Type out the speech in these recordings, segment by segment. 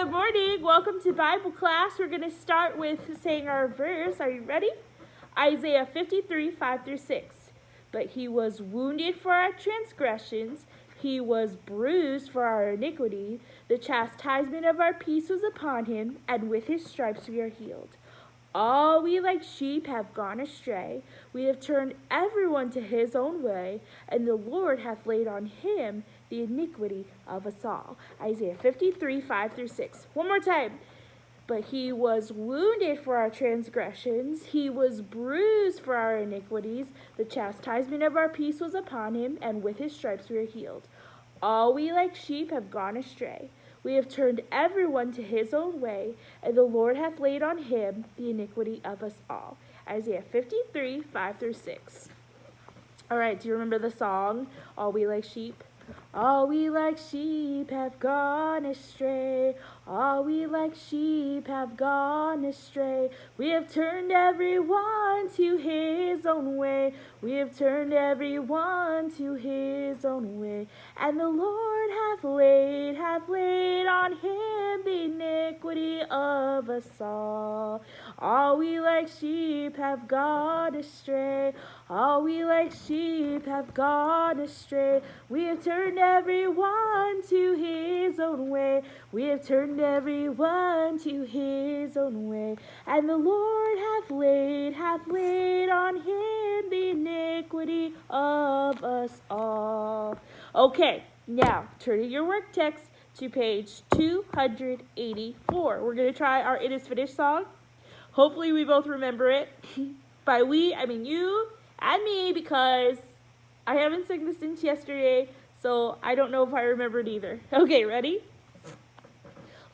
Good morning. Welcome to Bible class. We're going to start with saying our verse. Are you ready? Isaiah 53, 5 through 6. But he was wounded for our transgressions. He was bruised for our iniquity. The chastisement of our peace was upon him, and with his stripes we are healed. All we like sheep have gone astray. We have turned everyone to his own way, and the Lord hath laid on him the iniquity of us all. Isaiah 53, 5 through 6. One more time. But he was wounded for our transgressions. He was bruised for our iniquities. The chastisement of our peace was upon him, and with his stripes we are healed. All we like sheep have gone astray. We have turned everyone to his own way, and the Lord hath laid on him the iniquity of us all. Isaiah 53, 5 through 6. All right, do you remember the song, All We Like Sheep? All we like sheep have gone astray. All we like sheep have gone astray. We have turned everyone to his own way. We have turned everyone to his own way. And the Lord hath laid on him the iniquity of us all. All we like sheep have gone astray. All we like sheep have gone astray. We have turned everyone to his own way. We have turned everyone to his own way. And the Lord hath laid on him the iniquity of us all. Okay, now turn in your work text to page 284. We're going to try our It Is Finished song. Hopefully we both remember it. By we, I mean you and me, because I haven't sung this since yesterday, so I don't know if I remember it either. Okay, ready?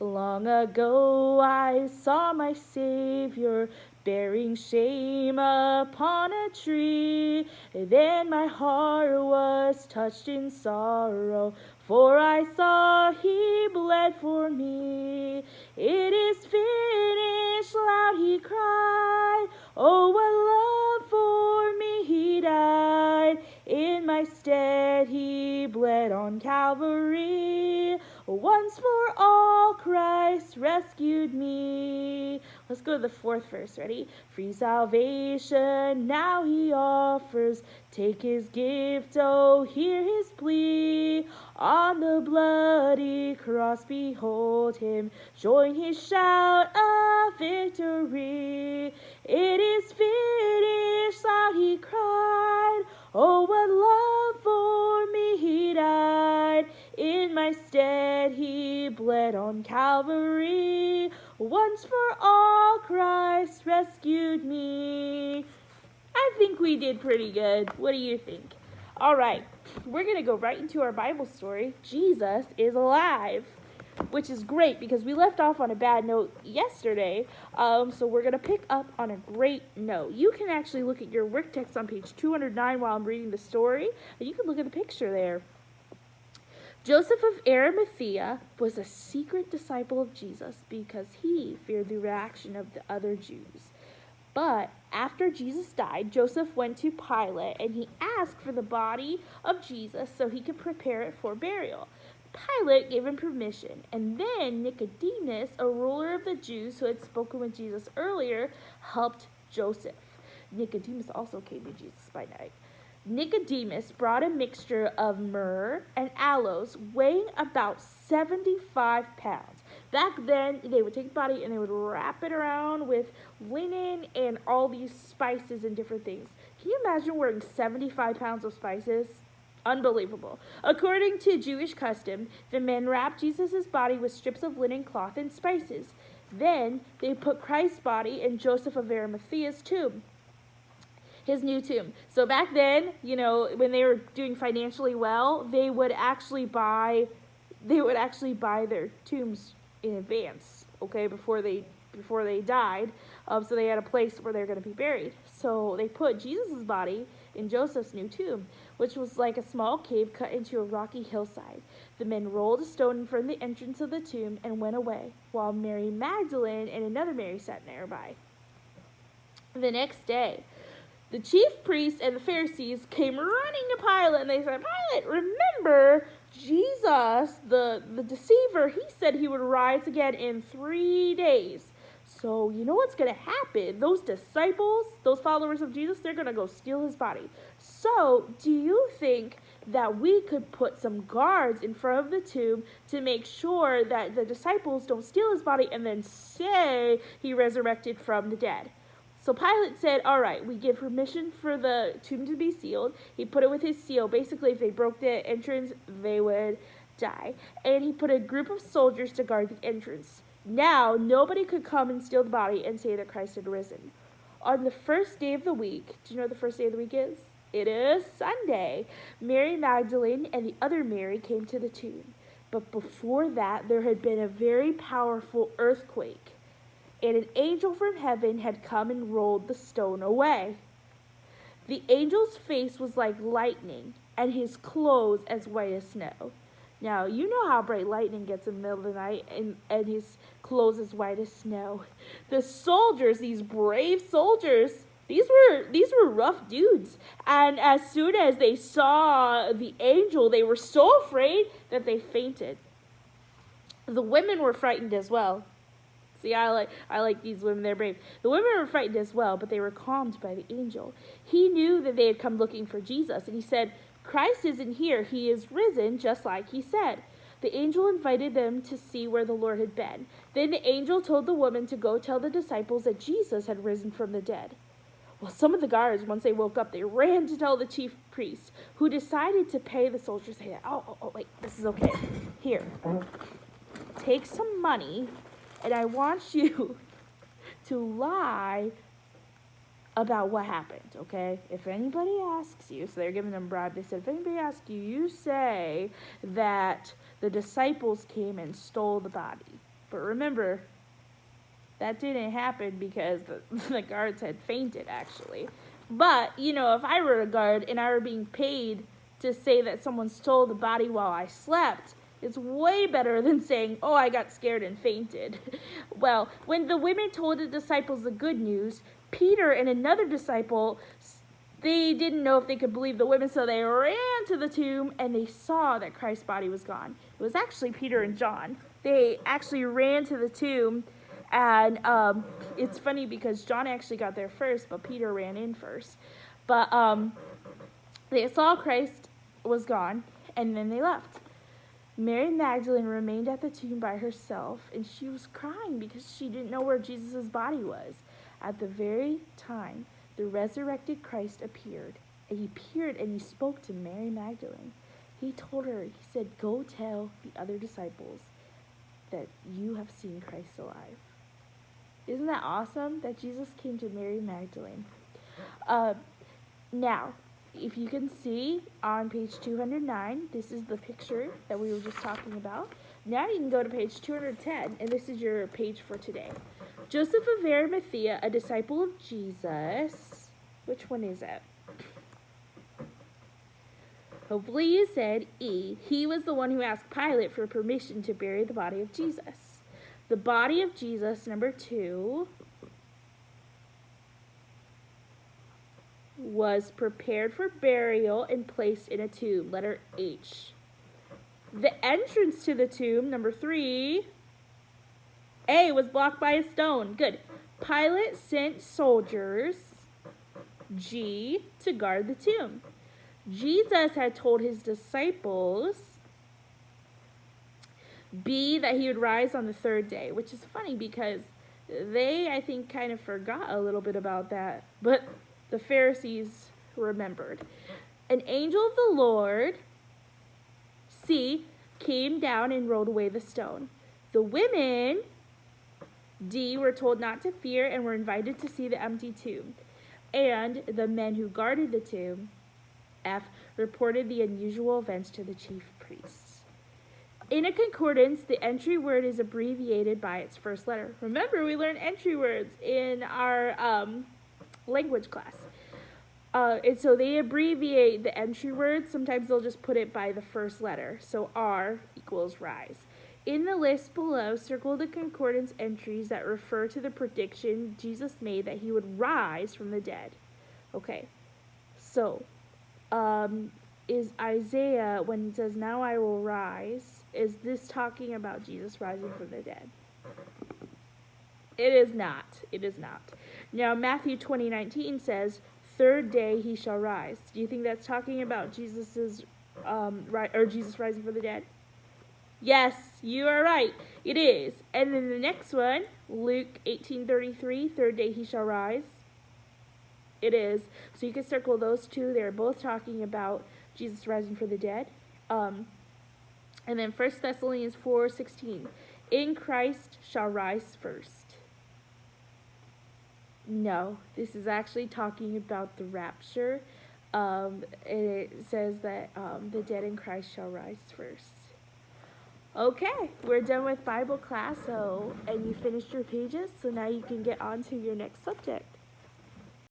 Long ago I saw my Savior bearing shame upon a tree. Then my heart was touched in sorrow, for I saw he bled for me. It is finished, loud he cried. Oh, what love for me he died. In my stead he bled on Calvary. Once for all Christ rescued me. Let's go to the fourth verse. Ready? Free salvation now he offers. Take his gift, oh, hear his plea. On the bloody cross behold him. Join his shout of victory. It is finished, loud he cried. Oh, what love for me he died. In my stead he bled on Calvary. Once for all Christ rescued me. I think we did pretty good. What do you think? All right, we're going to go right into our Bible story. Jesus is alive, which is great because we left off on a bad note yesterday. So we're going to pick up on a great note. You can actually look at your work text on page 209 while I'm reading the story, and you can look at the picture there. Joseph of Arimathea was a secret disciple of Jesus because he feared the reaction of the other Jews. But after Jesus died, Joseph went to Pilate and he asked for the body of Jesus so he could prepare it for burial. Pilate gave him permission, and then Nicodemus, a ruler of the Jews who had spoken with Jesus earlier, helped Joseph. Nicodemus also came to Jesus by night. Nicodemus brought a mixture of myrrh and aloes weighing about 75 pounds. Back then, they would take the body and they would wrap it around with linen and all these spices and different things. Can you imagine wearing 75 pounds of spices? Unbelievable. According to Jewish custom, the men wrapped Jesus' body with strips of linen cloth and spices. Then they put Christ's body in Joseph of Arimathea's tomb. His new tomb. So back then, when they were doing financially well, they would actually buy their tombs in advance, okay, before they died. So they had a place where they're going to be buried. So they put Jesus' body in Joseph's new tomb, which was like a small cave cut into a rocky hillside. The men rolled a stone in front of the entrance of the tomb and went away, while Mary Magdalene and another Mary sat nearby. The next day, the chief priests and the Pharisees came running to Pilate, and they said, Pilate, remember, Jesus, the deceiver, he said he would rise again in 3 days. So you know what's going to happen? Those disciples, those followers of Jesus, they're going to go steal his body. So do you think that we could put some guards in front of the tomb to make sure that the disciples don't steal his body and then say he resurrected from the dead? So Pilate said, all right, we give permission for the tomb to be sealed. He put it with his seal. Basically, if they broke the entrance, they would die. And he put a group of soldiers to guard the entrance. Now, nobody could come and steal the body and say that Christ had risen. On the first day of the week, do you know what the first day of the week is? It is Sunday. Mary Magdalene and the other Mary came to the tomb. But before that, there had been a very powerful earthquake. And an angel from heaven had come and rolled the stone away. The angel's face was like lightning, and his clothes as white as snow. Now, you know how bright lightning gets in the middle of the night, and his clothes as white as snow. The soldiers, these brave soldiers, these were rough dudes. And as soon as they saw the angel, they were so afraid that they fainted. The women were frightened as well. See, I like these women, they're brave. The women were frightened as well, but they were calmed by the angel. He knew that they had come looking for Jesus, and he said, Christ isn't here, he is risen, just like he said. The angel invited them to see where the Lord had been. Then the angel told the woman to go tell the disciples that Jesus had risen from the dead. Well, some of the guards, once they woke up, they ran to tell the chief priest, who decided to pay the soldiers. Wait, this is okay. Here, take some money, and I want you to lie about what happened, okay? If anybody asks you, so they're giving them a bribe, they said, if anybody asks you, you say that the disciples came and stole the body. But remember, that didn't happen because the guards had fainted, actually. But, you know, if I were a guard and I were being paid to say that someone stole the body while I slept, it's way better than saying, oh, I got scared and fainted. Well, when the women told the disciples the good news, Peter and another disciple, they didn't know if they could believe the women, so they ran to the tomb and they saw that Christ's body was gone. It was actually Peter and John. They actually ran to the tomb, and it's funny because John actually got there first, but Peter ran in first. But they saw Christ was gone, and then they left. Mary Magdalene remained at the tomb by herself, and she was crying because she didn't know where Jesus' body was. At the very time, the resurrected Christ appeared, and he spoke to Mary Magdalene. He told her, he said, go tell the other disciples that you have seen Christ alive. Isn't that awesome that Jesus came to Mary Magdalene? Now, if you can see on page 209, this is the picture that we were just talking about. Now you can go to page 210, and this is your page for today. Joseph of Arimathea, a disciple of Jesus. Which one is it? Hopefully you said E. He was the one who asked Pilate for permission to bury the body of Jesus. The body of Jesus, number 2, was prepared for burial and placed in a tomb, letter H. The entrance to the tomb, number 3, A, was blocked by a stone. Good. Pilate sent soldiers, G, to guard the tomb. Jesus had told his disciples, B, that he would rise on the 3rd day, which is funny because they, I think, kind of forgot a little bit about that, but the Pharisees remembered. An angel of the Lord, C, came down and rolled away the stone. The women, D, were told not to fear and were invited to see the empty tomb. And the men who guarded the tomb, F, reported the unusual events to the chief priests. In a concordance, the entry word is abbreviated by its first letter. Remember, we learned entry words in our language class. And so they abbreviate the entry word. Sometimes they'll just put it by the first letter. So R equals rise. In the list below, circle the concordance entries that refer to the prediction Jesus made that he would rise from the dead. Okay, so is Isaiah, when it says, now I will rise, is this talking about Jesus rising from the dead? It is not. It is not. Now, Matthew 20:19 says, third day he shall rise. Do you think that's talking about Jesus rising from the dead? Yes, you are right. It is. And then the next one, Luke 18:33, third day he shall rise. It is. So you can circle those two. They're both talking about Jesus rising from the dead. And then 1 Thessalonians 4:16, in Christ shall rise first. No, this is actually talking about the rapture. It says that the dead in Christ shall rise first. Okay, we're done with Bible class, and you finished your pages, so now you can get on to your next subject.